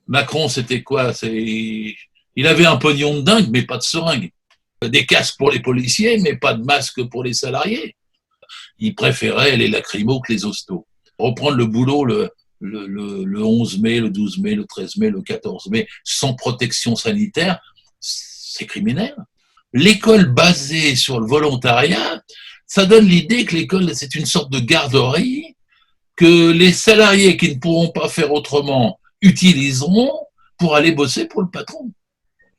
Macron, c'était quoi? Il avait un pognon de dingue, mais pas de seringue. Des casques pour les policiers, mais pas de masques pour les salariés. Il préférait les lacrymos que les hostos. Reprendre le boulot le 11 mai, le 12 mai, le 13 mai, le 14 mai, sans protection sanitaire, c'est criminel. L'école basée sur le volontariat, ça donne l'idée que l'école, c'est une sorte de garderie que les salariés qui ne pourront pas faire autrement utiliseront pour aller bosser pour le patron.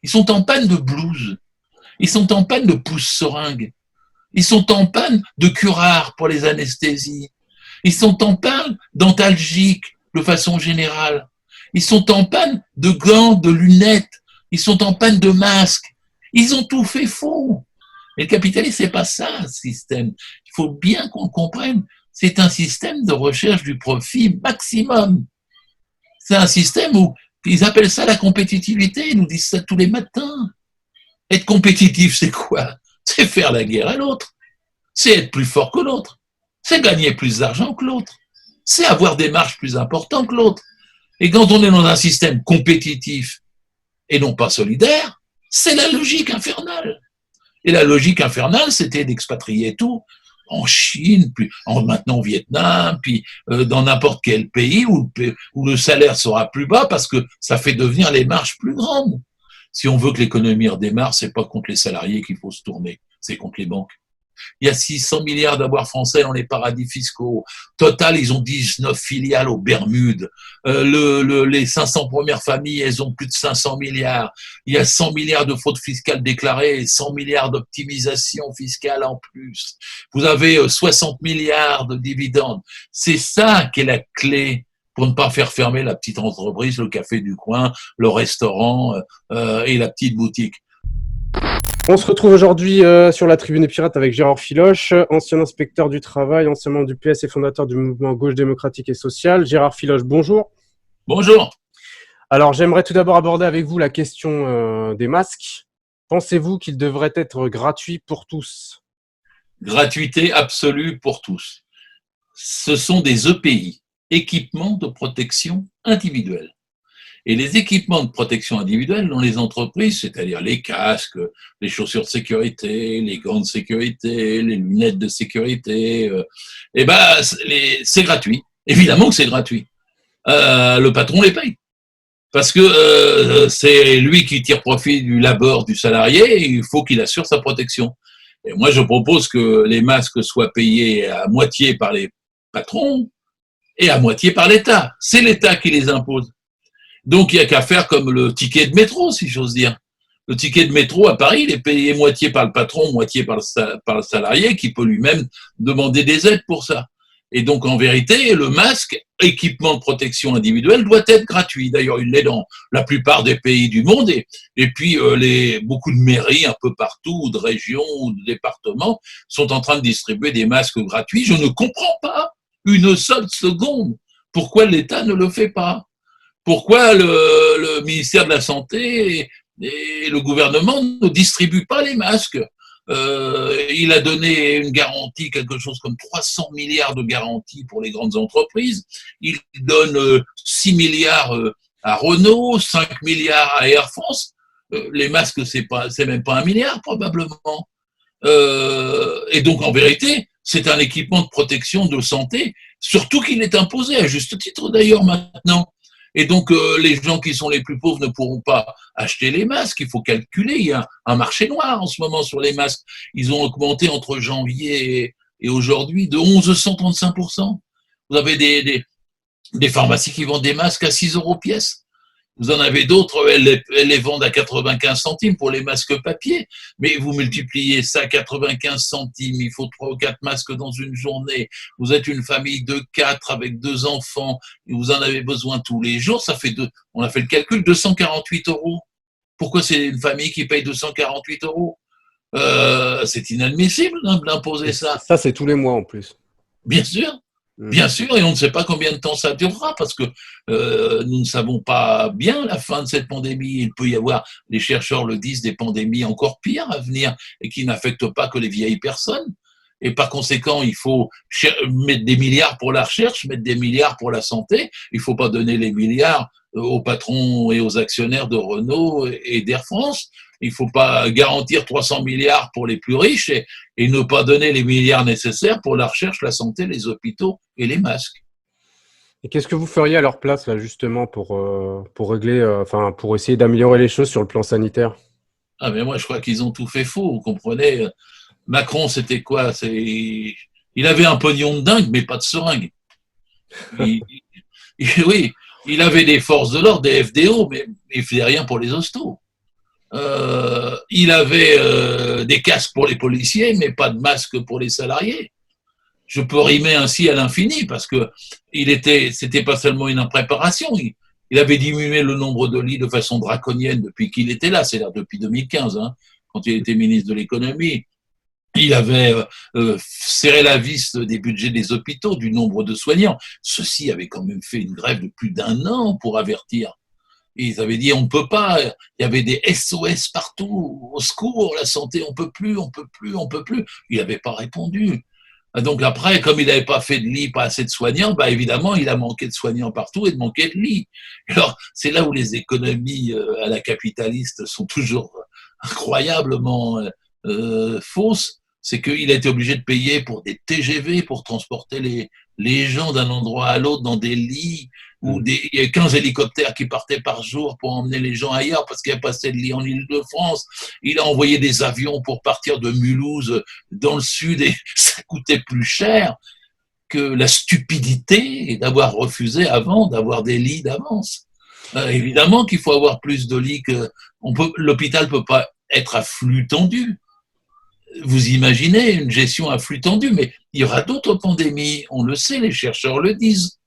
Ils sont en panne de blouse. Ils sont en panne de pousse-seringue. Ils sont en panne de curare pour les anesthésies. Ils sont en panne d'antalgiques de façon générale. Ils sont en panne de gants, de lunettes. Ils sont en panne de masques. Ils ont tout fait faux. Et le capitalisme, c'est pas ça, le système. Il faut bien qu'on comprenne. C'est un système de recherche du profit maximum. C'est un système où ils appellent ça la compétitivité. Ils nous disent ça tous les matins. Être compétitif, c'est quoi? C'est faire la guerre à l'autre. C'est être plus fort que l'autre. C'est gagner plus d'argent que l'autre. C'est avoir des marges plus importantes que l'autre. Et quand on est dans un système compétitif et non pas solidaire, c'est la logique infernale. Et la logique infernale, c'était d'expatrier tout en Chine, puis maintenant au Vietnam, puis dans n'importe quel pays où le salaire sera plus bas parce que ça fait devenir les marges plus grandes. Si on veut que l'économie redémarre, c'est pas contre les salariés qu'il faut se tourner, c'est contre les banques. Il y a 600 milliards d'avoirs français dans les paradis fiscaux. Total, ils ont 19 filiales aux Bermudes. Les 500 premières familles, elles ont plus de 500 milliards. Il y a 100 milliards de fraude fiscale déclarée et 100 milliards d'optimisation fiscale en plus. Vous avez 60 milliards de dividendes. C'est ça qui est la clé pour ne pas faire fermer la petite entreprise, le café du coin, le restaurant et la petite boutique. On se retrouve aujourd'hui sur la Tribune des Pirates avec Gérard Filoche, ancien inspecteur du travail, ancien membre du PS et fondateur du mouvement Gauche démocratique et sociale. Gérard Filoche, bonjour. Bonjour. Alors, j'aimerais tout d'abord aborder avec vous la question des masques. Pensez-vous qu'ils devraient être gratuits pour tous? Gratuité absolue pour tous. Ce sont des EPI, équipements de protection individuelle. Et les équipements de protection individuelle dans les entreprises, c'est-à-dire les casques, les chaussures de sécurité, les gants de sécurité, les lunettes de sécurité, c'est gratuit. Évidemment que c'est gratuit. Le patron les paye. Parce que c'est lui qui tire profit du labeur du salarié et il faut qu'il assure sa protection. Et moi, je propose que les masques soient payés à moitié par les patrons et à moitié par l'État. C'est l'État qui les impose. Donc, il n'y a qu'à faire comme le ticket de métro, si j'ose dire. Le ticket de métro à Paris, il est payé moitié par le patron, moitié par le salarié, qui peut lui-même demander des aides pour ça. Et donc, en vérité, le masque, équipement de protection individuelle, doit être gratuit. D'ailleurs, il l'est dans la plupart des pays du monde. Et puis, beaucoup de mairies, un peu partout, ou de régions, ou de départements, sont en train de distribuer des masques gratuits. Je ne comprends pas une seule seconde pourquoi l'État ne le fait pas. Pourquoi le ministère de la Santé et le gouvernement ne distribuent pas les masques? Il a donné une garantie, quelque chose comme 300 milliards de garanties pour les grandes entreprises. Il donne 6 milliards à Renault, 5 milliards à Air France. Les masques, c'est même pas 1 milliard probablement. Et donc, en vérité, c'est un équipement de protection de santé, surtout qu'il est imposé, à juste titre d'ailleurs maintenant. Et donc, les gens qui sont les plus pauvres ne pourront pas acheter les masques. Il faut calculer. Il y a un marché noir en ce moment sur les masques. Ils ont augmenté entre janvier et aujourd'hui de 1135%. Vous avez des pharmacies qui vendent des masques à 6 € pièce. Vous en avez d'autres, elles les vendent à 95 centimes pour les masques papier, mais vous multipliez ça à 95 centimes, il faut 3 ou 4 masques dans une journée, vous êtes une famille de 4 avec 2 enfants, et vous en avez besoin tous les jours, ça fait on a fait le calcul, 248 €. Pourquoi c'est une famille qui paye 248 €? C'est inadmissible d'imposer ça. Ça, c'est tous les mois en plus. Bien sûr. Bien sûr, et on ne sait pas combien de temps ça durera, parce que nous ne savons pas bien la fin de cette pandémie. Il peut y avoir, les chercheurs le disent, des pandémies encore pires à venir, et qui n'affectent pas que les vieilles personnes. Et par conséquent, il faut mettre des milliards pour la recherche, mettre des milliards pour la santé. Il ne faut pas donner les milliards aux patrons et aux actionnaires de Renault et d'Air France. Il ne faut pas garantir 300 milliards pour les plus riches et ne pas donner les milliards nécessaires pour la recherche, la santé, les hôpitaux et les masques. Et qu'est-ce que vous feriez à leur place, là, justement, pour régler, pour essayer d'améliorer les choses sur le plan sanitaire? Ah, mais moi, je crois qu'ils ont tout fait faux, vous comprenez. Macron, c'était quoi? Il avait un pognon de dingue, mais pas de seringue. Oui, il avait des forces de l'ordre, des FDO, mais il ne faisait rien pour les hostos. Il avait des casques pour les policiers, mais pas de masques pour les salariés. Je peux rimer ainsi à l'infini, parce que c'était pas seulement une impréparation, il avait diminué le nombre de lits de façon draconienne depuis qu'il était là, c'est-à-dire depuis 2015, hein, quand il était ministre de l'économie. Il avait serré la vis des budgets des hôpitaux, du nombre de soignants. Ceux-ci avaient quand même fait une grève de plus d'1 an pour avertir. Et ils avaient dit on ne peut pas. Il y avait des SOS partout, au secours, la santé, on peut plus, on peut plus, on peut plus. Il n'avait pas répondu. Donc après, comme il n'avait pas fait de lit, pas assez de soignants, bah évidemment, il a manqué de soignants partout et de manquer de lits. Alors c'est là où les économies à la capitaliste sont toujours incroyablement fausses. C'est qu'il a été obligé de payer pour des TGV pour transporter les gens d'un endroit à l'autre dans des lits, où il y a 15 hélicoptères qui partaient par jour pour emmener les gens ailleurs parce qu'il n'y a pas assez de lits en Île-de-France. Il a envoyé des avions pour partir de Mulhouse dans le sud et ça coûtait plus cher que la stupidité d'avoir refusé avant d'avoir des lits d'avance. Évidemment qu'il faut avoir plus de lits que l'hôpital ne peut pas être à flux tendu. Vous imaginez une gestion à flux tendu, mais il y aura d'autres pandémies, on le sait, les chercheurs le disent,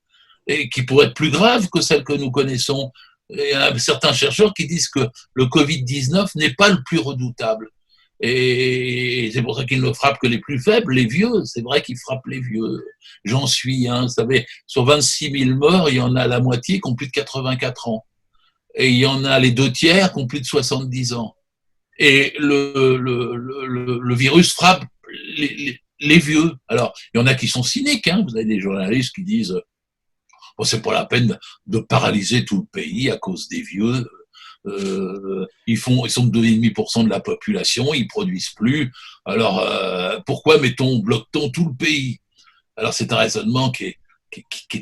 et qui pourraient être plus graves que celles que nous connaissons. Il y a certains chercheurs qui disent que le Covid-19 n'est pas le plus redoutable. Et c'est pour ça qu'il ne frappe que les plus faibles, les vieux. C'est vrai qu'il frappe les vieux. J'en suis, hein, vous savez, sur 26 000 morts, il y en a la moitié qui ont plus de 84 ans. Et il y en a les 2/3 qui ont plus de 70 ans. Et le virus frappe les vieux. Alors, il y en a qui sont cyniques. Hein. Vous avez des journalistes qui disent bon, c'est pas la peine de paralyser tout le pays à cause des vieux. Ils sont 2,5% de la population, ils produisent plus. Alors, pourquoi bloque-t-on tout le pays? Alors, c'est un raisonnement qui est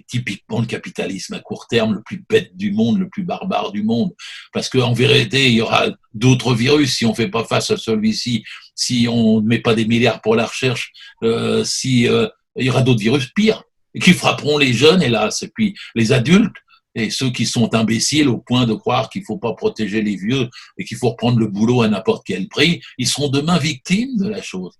typiquement le capitalisme à court terme, le plus bête du monde, le plus barbare du monde. Parce qu'en vérité, il y aura d'autres virus si on ne fait pas face à celui-ci, si on ne met pas des milliards pour la recherche, il y aura d'autres virus pires, qui frapperont les jeunes, hélas, et puis les adultes, et ceux qui sont imbéciles au point de croire qu'il ne faut pas protéger les vieux et qu'il faut reprendre le boulot à n'importe quel prix, ils seront demain victimes de la chose.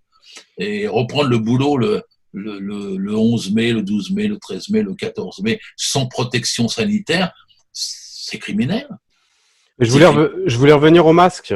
Et reprendre le boulot le 11 mai, le 12 mai, le 13 mai, le 14 mai, sans protection sanitaire, c'est criminel. Je voulais revenir au masque.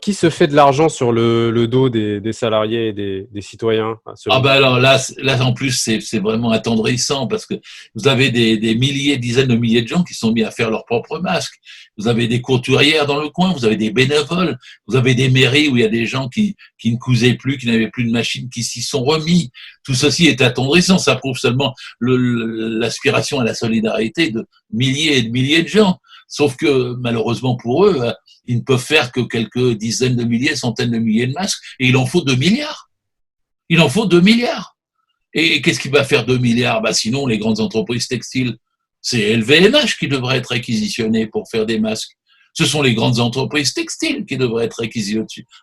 Qui se fait de l'argent sur le dos des salariés et des citoyens? Ah ben alors là en plus c'est vraiment attendrissant parce que vous avez des milliers, dizaines de milliers de gens qui sont mis à faire leurs propres masques. Vous avez des couturières dans le coin, vous avez des bénévoles, vous avez des mairies où il y a des gens qui ne cousaient plus, qui n'avaient plus de machines, qui s'y sont remis. Tout ceci est attendrissant, ça prouve seulement l'aspiration à la solidarité de milliers et de milliers de gens. Sauf que malheureusement pour eux, ils ne peuvent faire que quelques dizaines de milliers, centaines de milliers de masques, et il en faut 2 milliards. Il en faut 2 milliards. Et qu'est-ce qui va faire 2 milliards? Sinon, les grandes entreprises textiles, c'est LVMH qui devrait être réquisitionné pour faire des masques. Ce sont les grandes entreprises textiles qui devraient être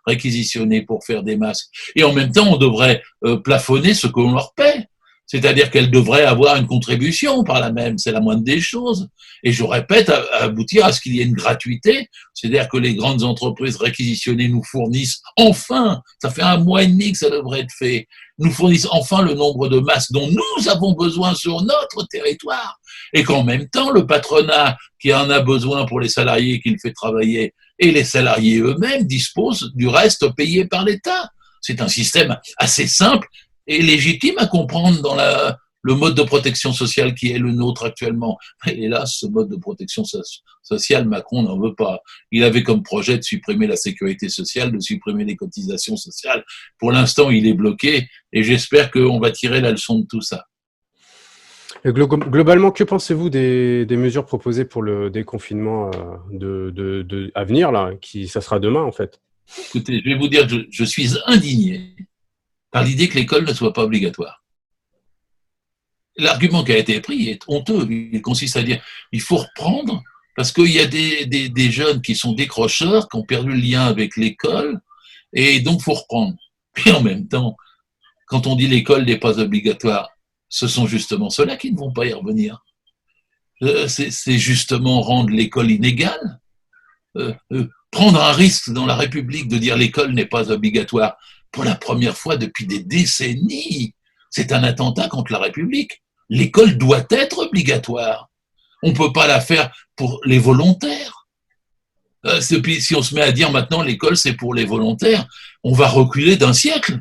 réquisitionnées pour faire des masques. Et en même temps, on devrait plafonner ce que l'on leur paie. C'est-à-dire qu'elles devraient avoir une contribution par là même, c'est la moindre des choses. Et je répète, aboutir à ce qu'il y ait une gratuité, c'est-à-dire que les grandes entreprises réquisitionnées nous fournissent enfin, ça fait 1 mois et demi que ça devrait être fait, nous fournissent enfin le nombre de masques dont nous avons besoin sur notre territoire. Et qu'en même temps, le patronat qui en a besoin pour les salariés qu'il fait travailler et les salariés eux-mêmes disposent du reste payé par l'État. C'est un système assez simple et légitime à comprendre dans le mode de protection sociale qui est le nôtre actuellement. Et hélas, ce mode de protection sociale, Macron n'en veut pas. Il avait comme projet de supprimer la sécurité sociale, de supprimer les cotisations sociales. Pour l'instant, il est bloqué et j'espère qu'on va tirer la leçon de tout ça. Et globalement, que pensez-vous des mesures proposées pour le déconfinement à venir, là, ça sera demain, en fait? Écoutez, je vais vous dire, je suis indigné par l'idée que l'école ne soit pas obligatoire. L'argument qui a été pris est honteux. Il consiste à dire il faut reprendre parce qu'il y a des jeunes qui sont décrocheurs, qui ont perdu le lien avec l'école, et donc il faut reprendre. Et en même temps, quand on dit l'école n'est pas obligatoire, ce sont justement ceux-là qui ne vont pas y revenir. C'est justement rendre l'école inégale. Prendre un risque dans la République de dire l'école n'est pas obligatoire pour la première fois depuis des décennies, c'est un attentat contre la République. L'école doit être obligatoire. On ne peut pas la faire pour les volontaires. Si on se met à dire maintenant l'école c'est pour les volontaires, on va reculer d'un siècle.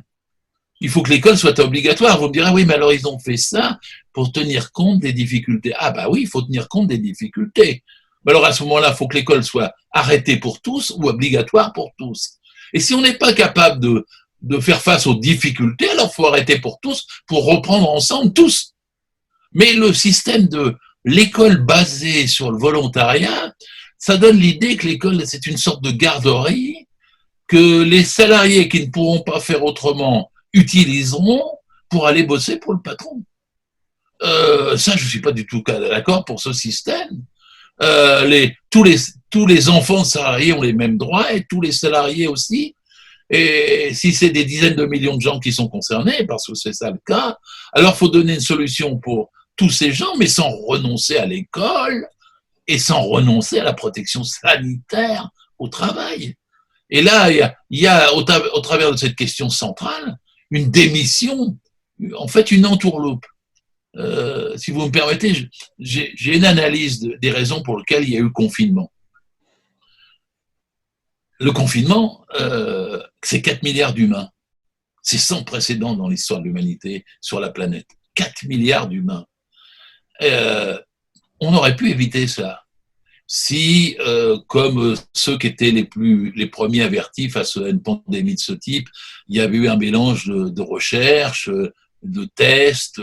Il faut que l'école soit obligatoire. Vous me direz, oui, mais alors ils ont fait ça pour tenir compte des difficultés. Ah bah oui, il faut tenir compte des difficultés. Mais alors à ce moment-là, il faut que l'école soit arrêtée pour tous ou obligatoire pour tous. Et si on n'est pas capable de faire face aux difficultés, alors il faut arrêter pour tous, pour reprendre ensemble tous. Mais le système de l'école basée sur le volontariat, ça donne l'idée que l'école, c'est une sorte de garderie, que les salariés qui ne pourront pas faire autrement utiliseront pour aller bosser pour le patron. Ça, je ne suis pas du tout d'accord pour ce système. Tous les enfants de salariés ont les mêmes droits et tous les salariés aussi. Et si c'est des dizaines de millions de gens qui sont concernés, parce que c'est ça le cas, alors il faut donner une solution pour tous ces gens, mais sans renoncer à l'école et sans renoncer à la protection sanitaire au travail. Et là, il y a au travers de cette question centrale, une démission, en fait une entourloupe. Si vous me permettez, j'ai une analyse des raisons pour lesquelles il y a eu confinement. Le confinement, c'est 4 milliards d'humains. C'est sans précédent dans l'histoire de l'humanité sur la planète. 4 milliards d'humains. On aurait pu éviter ça si, comme ceux qui étaient les premiers avertis face à une pandémie de ce type, il y avait eu un mélange de recherche, de tests,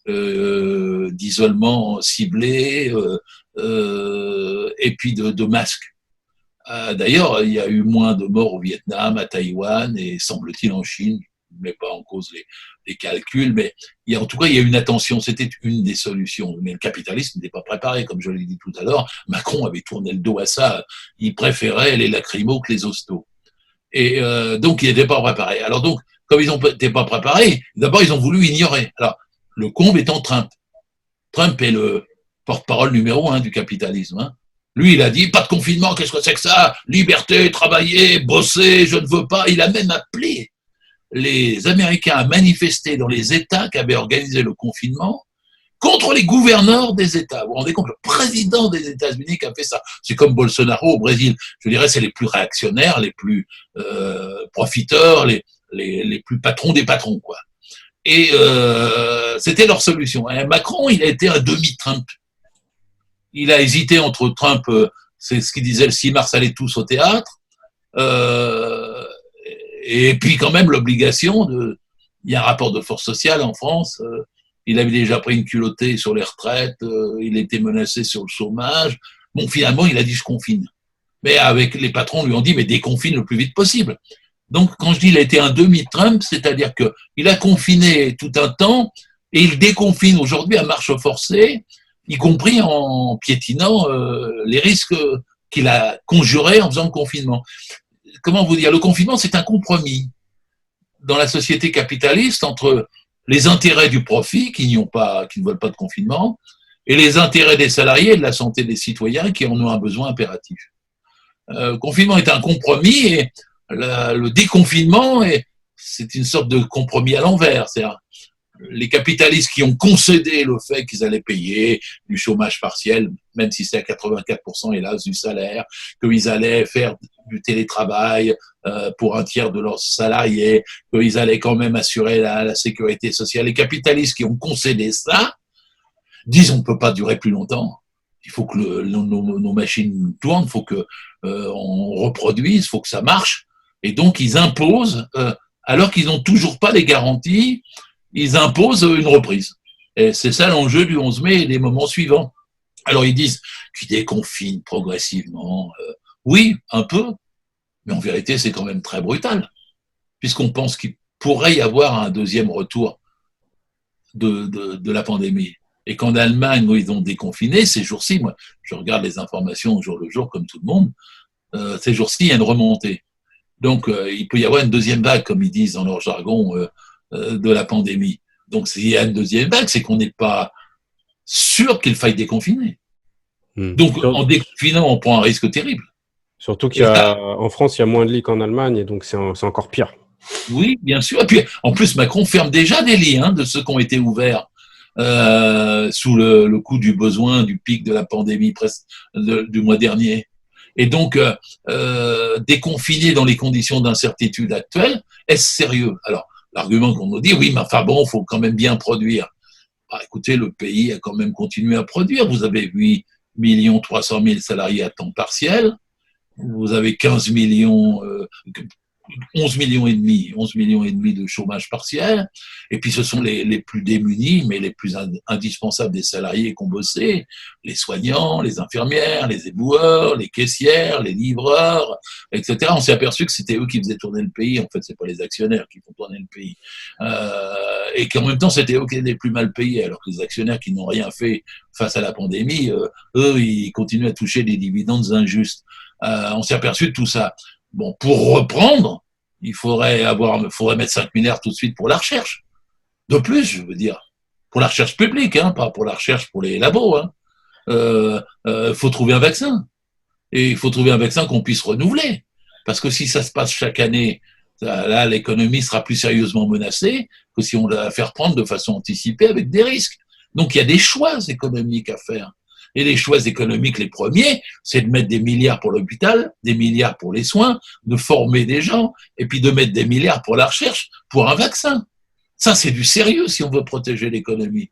d'isolement ciblé, et puis de masques. D'ailleurs, il y a eu moins de morts au Vietnam, à Taïwan et semble-t-il en Chine. Je ne mets pas en cause les calculs, mais en tout cas, il y a eu une attention. C'était une des solutions. Mais le capitalisme n'était pas préparé, comme je l'ai dit tout à l'heure. Macron avait tourné le dos à ça. Il préférait les lacrymos que les hostos. Et donc, il n'était pas préparé. Alors donc, comme ils n'étaient pas préparés, d'abord, ils ont voulu ignorer. Alors, le comble étant Trump. Trump est le porte-parole numéro 1 du capitalisme. Hein. Lui, il a dit, pas de confinement, qu'est-ce que c'est que ça? Liberté, travailler, bosser, je ne veux pas. Il a même appelé les Américains à manifester dans les États qui avaient organisé le confinement contre les gouverneurs des États. Vous vous rendez compte, le président des États-Unis qui a fait ça. C'est comme Bolsonaro au Brésil. Je dirais, c'est les plus réactionnaires, les plus profiteurs, les plus patrons des patrons, quoi. Et c'était leur solution. Et Macron, il a été un demi-Trump. Il a hésité entre Trump, c'est ce qu'il disait le 6 mars, allez tous au théâtre, et puis quand même l'obligation il y a un rapport de force sociale en France, il avait déjà pris une culottée sur les retraites, il était menacé sur le chômage. Bon, finalement, il a dit je confine. Mais avec les patrons lui ont dit mais déconfine le plus vite possible. Donc, quand je dis il a été un demi-Trump, c'est-à-dire qu'il a confiné tout un temps et il déconfine aujourd'hui à marche forcée, y compris en piétinant les risques qu'il a conjurés en faisant le confinement. Comment vous dire? Le confinement, c'est un compromis dans la société capitaliste entre les intérêts du profit, qui ne veulent pas de confinement, et les intérêts des salariés et de la santé des citoyens qui en ont un besoin impératif. Le confinement est un compromis et le déconfinement, c'est une sorte de compromis à l'envers. C'est-à-dire, les capitalistes qui ont concédé le fait qu'ils allaient payer du chômage partiel, même si c'est à 84%, hélas, du salaire, qu'ils allaient faire du télétravail pour un tiers de leurs salariés, qu'ils allaient quand même assurer la sécurité sociale. Les capitalistes qui ont concédé ça disent on ne peut pas durer plus longtemps. Il faut que nos machines tournent, il faut que on reproduise, il faut que ça marche. Et donc, ils imposent, alors qu'ils n'ont toujours pas les garanties, ils imposent une reprise. Et c'est ça l'enjeu du 11 mai et des moments suivants. Alors, ils disent qu'ils déconfinent progressivement. Oui, un peu, mais en vérité, c'est quand même très brutal, puisqu'on pense qu'il pourrait y avoir un deuxième retour de la pandémie. Et qu'en Allemagne, où ils ont déconfiné, ces jours-ci, moi, je regarde les informations au jour le jour, comme tout le monde, ces jours-ci, il y a une remontée. Donc, il peut y avoir une deuxième vague, comme ils disent dans leur jargon, de la pandémie. Donc, s'il y a une deuxième vague, c'est qu'on n'est pas sûr qu'il faille déconfiner. Donc, en déconfinant, on prend un risque terrible. Surtout qu'en France, il y a moins de lits qu'en Allemagne, et donc c'est encore pire. Oui, bien sûr. Et puis, en plus, Macron ferme déjà des lits de ceux qui ont été ouverts sous le coup du besoin, du pic de la pandémie du mois dernier. Et donc, déconfiner dans les conditions d'incertitude actuelles, est-ce sérieux? Alors, l'argument qu'on nous dit, oui, mais enfin bon, il faut quand même bien produire. Bah, écoutez, le pays a quand même continué à produire. Vous avez 8 300 000 salariés à temps partiel. Vous avez 11 millions et demi de chômage partiel. Et puis, ce sont les plus démunis, mais les plus indispensables des salariés qui ont bossé, les soignants, les infirmières, les éboueurs, les caissières, les livreurs, etc. On s'est aperçu que c'était eux qui faisaient tourner le pays. En fait, c'est pas les actionnaires qui font tourner le pays. Et qu'en même temps, c'était eux qui étaient les plus mal payés, alors que les actionnaires qui n'ont rien fait face à la pandémie, eux, ils continuent à toucher des dividendes injustes. On s'est aperçu de tout ça. Bon, pour reprendre, il faudrait mettre 5 milliards tout de suite pour la recherche. De plus, je veux dire, pour la recherche publique, pas pour la recherche pour les labos. Faut trouver un vaccin. Et il faut trouver un vaccin qu'on puisse renouveler. Parce que si ça se passe chaque année, là, l'économie sera plus sérieusement menacée que si on la fait reprendre de façon anticipée avec des risques. Donc, il y a des choix économiques à faire. Et les choix économiques, les premiers, c'est de mettre des milliards pour l'hôpital, des milliards pour les soins, de former des gens, et puis de mettre des milliards pour la recherche, pour un vaccin. Ça, c'est du sérieux si on veut protéger l'économie.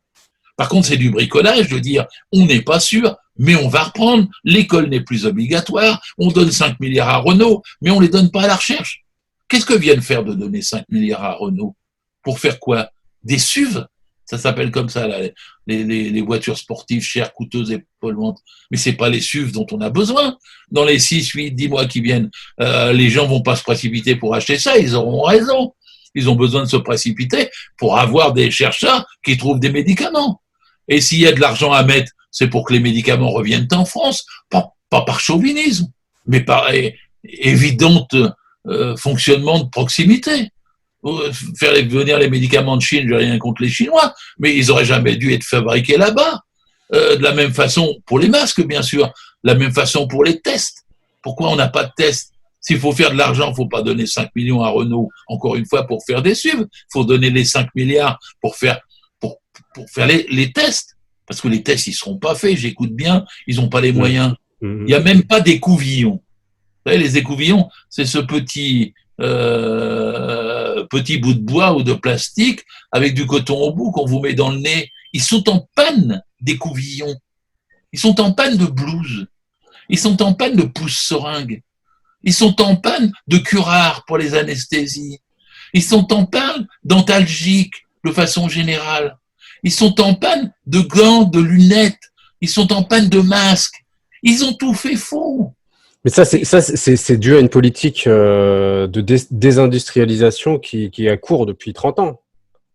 Par contre, c'est du bricolage de dire, on n'est pas sûr, mais on va reprendre, l'école n'est plus obligatoire, on donne 5 milliards à Renault, mais on ne les donne pas à la recherche. Qu'est-ce que viennent faire de donner 5 milliards à Renault? Pour faire quoi? Des SUV? Ça s'appelle comme ça, là, les voitures sportives chères, coûteuses et polluantes. Mais c'est pas les SUV dont on a besoin. Dans les 6, 8, 10 mois qui viennent, les gens vont pas se précipiter pour acheter ça, ils auront raison. Ils ont besoin de se précipiter pour avoir des chercheurs qui trouvent des médicaments. Et s'il y a de l'argent à mettre, c'est pour que les médicaments reviennent en France, pas par chauvinisme, mais par évident fonctionnement de proximité. Faire venir les médicaments de Chine, j'ai rien contre les Chinois, mais ils auraient jamais dû être fabriqués là-bas. De la même façon pour les masques, bien sûr, de la même façon pour les tests. Pourquoi on n'a pas de tests? S'il faut faire de l'argent, il ne faut pas donner 5 millions à Renault, encore une fois, pour faire des SUV. Il faut donner les 5 milliards pour faire les tests. Parce que les tests, ils ne seront pas faits, j'écoute bien, ils n'ont pas les moyens. Il n'y a même pas d'écouvillons. Vous savez, les écouvillons, c'est ce petit bout de bois ou de plastique avec du coton au bout qu'on vous met dans le nez. Ils sont en panne d'écouvillons. Ils sont en panne de blouses. Ils sont en panne de pousse-seringues. Ils sont en panne de curares pour les anesthésies. Ils sont en panne d'antalgiques de façon générale. Ils sont en panne de gants, de lunettes. Ils sont en panne de masques. Ils ont tout fait faux. Mais c'est dû à une politique de désindustrialisation qui est à court depuis 30 ans.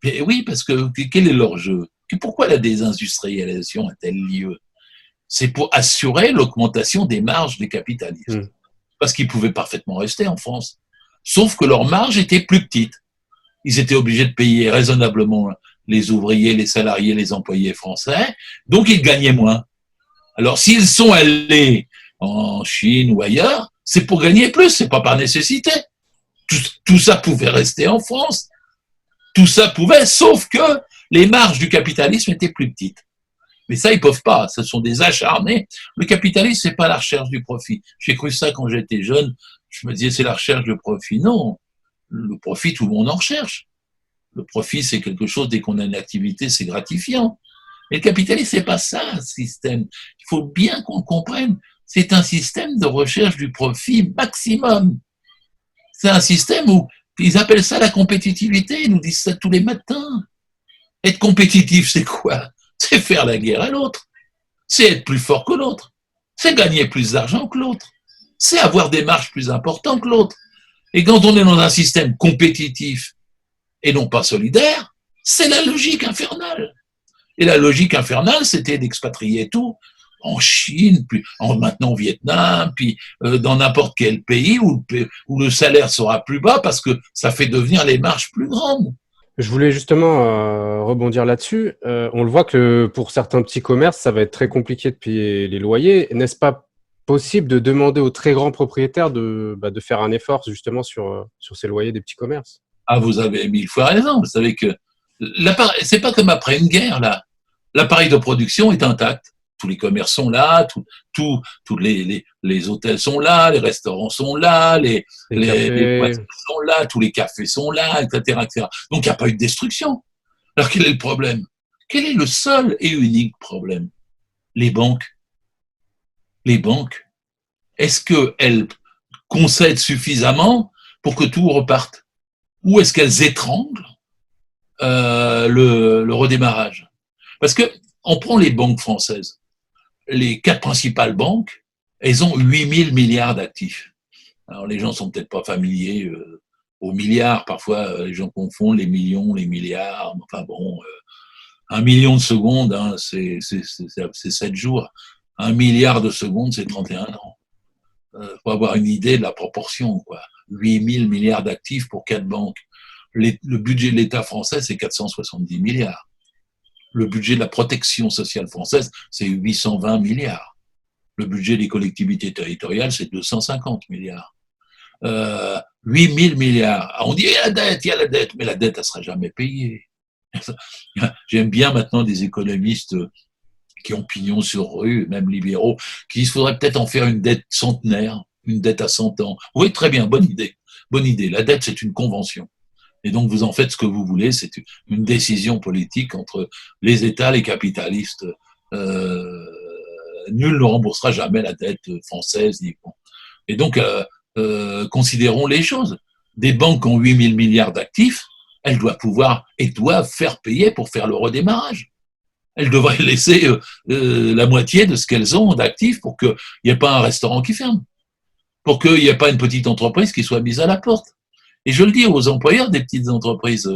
Et oui, parce que quel est leur jeu? Pourquoi la désindustrialisation a-t-elle lieu? C'est pour assurer l'augmentation des marges des capitalistes. Parce qu'ils pouvaient parfaitement rester en France. Sauf que leurs marges étaient plus petites. Ils étaient obligés de payer raisonnablement les ouvriers, les salariés, les employés français. Donc, ils gagnaient moins. Alors, s'ils sont allés en Chine ou ailleurs, c'est pour gagner plus, c'est pas par nécessité. Tout ça pouvait rester en France. Tout ça pouvait, sauf que les marges du capitalisme étaient plus petites. Mais ça, ils peuvent pas. Ce sont des acharnés. Le capitalisme, c'est pas la recherche du profit. J'ai cru ça quand j'étais jeune. Je me disais, c'est la recherche du profit. Non. Le profit, tout le monde en recherche. Le profit, c'est quelque chose, dès qu'on a une activité, c'est gratifiant. Mais le capitalisme, c'est pas ça, un système. Il faut bien qu'on comprenne. C'est un système de recherche du profit maximum. C'est un système où ils appellent ça la compétitivité. Ils nous disent ça tous les matins. Être compétitif, c'est quoi? C'est faire la guerre à l'autre. C'est être plus fort que l'autre. C'est gagner plus d'argent que l'autre. C'est avoir des marges plus importantes que l'autre. Et quand on est dans un système compétitif et non pas solidaire, c'est la logique infernale. Et la logique infernale, c'était d'expatrier tout en Chine, puis maintenant au Vietnam, puis dans n'importe quel pays où le salaire sera plus bas parce que ça fait devenir les marges plus grandes. Je voulais justement rebondir là-dessus. On le voit que pour certains petits commerces, ça va être très compliqué de payer les loyers. N'est-ce pas possible de demander aux très grands propriétaires de faire un effort justement sur ces loyers des petits commerces? Ah, vous avez 1000 fois raison. Vous savez que c'est pas comme après une guerre, là. L'appareil de production est intact. Tous les commerces sont là, tous les hôtels sont là, les restaurants sont là, les boîtes sont là, tous les cafés sont là, etc., etc. Donc, il n'y a pas eu de destruction. Alors, quel est le problème? Quel est le seul et unique problème? Les banques. Les banques. Est-ce qu'elles concèdent suffisamment pour que tout reparte? Ou est-ce qu'elles étranglent le redémarrage? Parce que on prend les banques françaises. Les 4 principales banques, elles ont 8 000 milliards d'actifs. Alors les gens sont peut-être pas familiers aux milliards. Parfois, les gens confondent les millions, les milliards. Enfin bon, 1 million de secondes, hein, c'est 7 jours. 1 milliard de secondes, c'est 31 ans. Faut avoir une idée de la proportion, quoi. 8 000 milliards d'actifs pour 4 banques. Le budget de l'État français, c'est 470 milliards. Le budget de la protection sociale française, c'est 820 milliards. Le budget des collectivités territoriales, c'est 250 milliards. 8 000 milliards. On dit, il y a la dette, mais la dette, elle ne sera jamais payée. J'aime bien maintenant des économistes qui ont pignon sur rue, même libéraux, qui disent qu'il faudrait peut-être en faire une dette centenaire, une dette à 100 ans. Oui, très bien, bonne idée. Bonne idée. La dette, c'est une convention. Et donc, vous en faites ce que vous voulez. C'est une décision politique entre les États, les capitalistes. Nul ne remboursera jamais la dette française. Et donc, considérons les choses. Des banques qui ont 8 000 milliards d'actifs, elles doivent pouvoir et doivent faire payer pour faire le redémarrage. Elles devraient laisser la moitié de ce qu'elles ont d'actifs pour qu'il n'y ait pas un restaurant qui ferme, pour qu'il n'y ait pas une petite entreprise qui soit mise à la porte. Et je le dis aux employeurs des petites entreprises,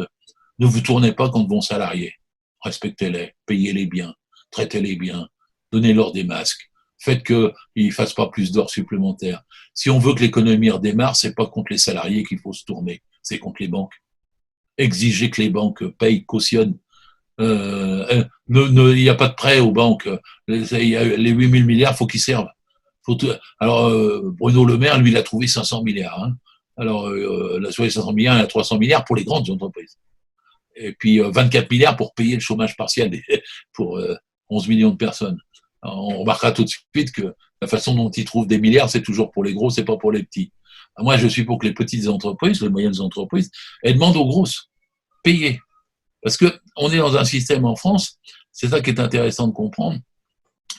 ne vous tournez pas contre vos salariés. Respectez-les, payez-les bien, traitez-les bien, donnez-leur des masques, faites qu'ils ne fassent pas plus d'heures supplémentaires. Si on veut que l'économie redémarre, c'est pas contre les salariés qu'il faut se tourner, c'est contre les banques. Exigez que les banques payent, cautionnent. Il n'y a pas de prêt aux banques. Les 8 000 milliards, il faut qu'ils servent. Alors, Bruno Le Maire, lui, il a trouvé 500 milliards. Hein. Alors, sur les 500 milliards, il y a 300 milliards pour les grandes entreprises. Et puis, 24 milliards pour payer le chômage partiel pour 11 millions de personnes. Alors, on remarquera tout de suite que la façon dont ils trouvent des milliards, c'est toujours pour les gros, c'est pas pour les petits. Alors, moi, je suis pour que les petites entreprises, les moyennes entreprises, elles demandent aux grosses, payer. Parce qu'on est dans un système en France, c'est ça qui est intéressant de comprendre,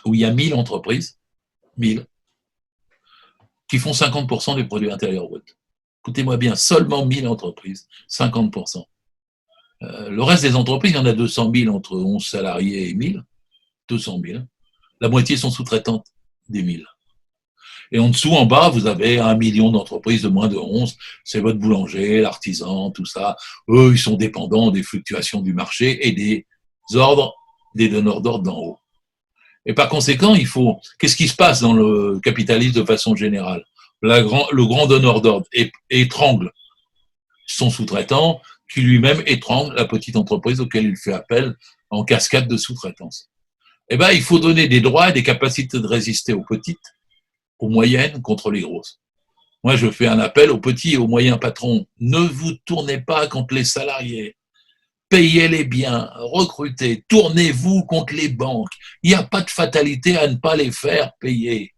où il y a 1000 entreprises, 1000, qui font 50% du produit intérieur brut. Écoutez-moi bien, seulement 1000 entreprises, 50%. Le reste des entreprises, il y en a 200 000 entre 11 salariés et 1000, 200 000. La moitié sont sous-traitantes des 1000. Et en dessous, en bas, vous avez 1 million d'entreprises de moins de 11. C'est votre boulanger, l'artisan, tout ça. Eux, ils sont dépendants des fluctuations du marché et des ordres, des donneurs d'ordre d'en haut. Et par conséquent, qu'est-ce qui se passe dans le capitalisme de façon générale? Le grand donneur d'ordre étrangle son sous-traitant, qui lui-même étrangle la petite entreprise auquel il fait appel en cascade de sous-traitance. Eh ben, il faut donner des droits et des capacités de résister aux petites, aux moyennes contre les grosses. Moi, je fais un appel aux petits et aux moyens patrons. Ne vous tournez pas contre les salariés. payez-les bien, recrutez, tournez-vous contre les banques. Il n'y a pas de fatalité à ne pas les faire payer.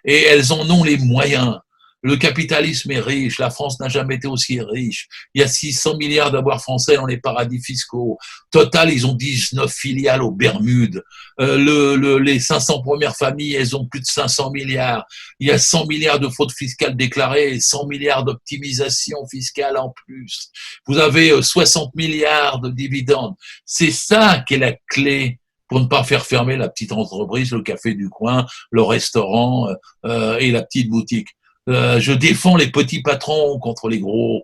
Et elles en ont les moyens. Le capitalisme est riche, la France n'a jamais été aussi riche. Il y a 600 milliards d'avoirs français dans les paradis fiscaux. Total, ils ont 19 filiales aux Bermudes. Les 500 premières familles, elles ont plus de 500 milliards. Il y a 100 milliards de fraude fiscale déclarée et 100 milliards d'optimisation fiscale en plus. Vous avez 60 milliards de dividendes. C'est ça qui est la clé pour ne pas faire fermer la petite entreprise, le café du coin, le restaurant et la petite boutique. Je défends les petits patrons contre les gros.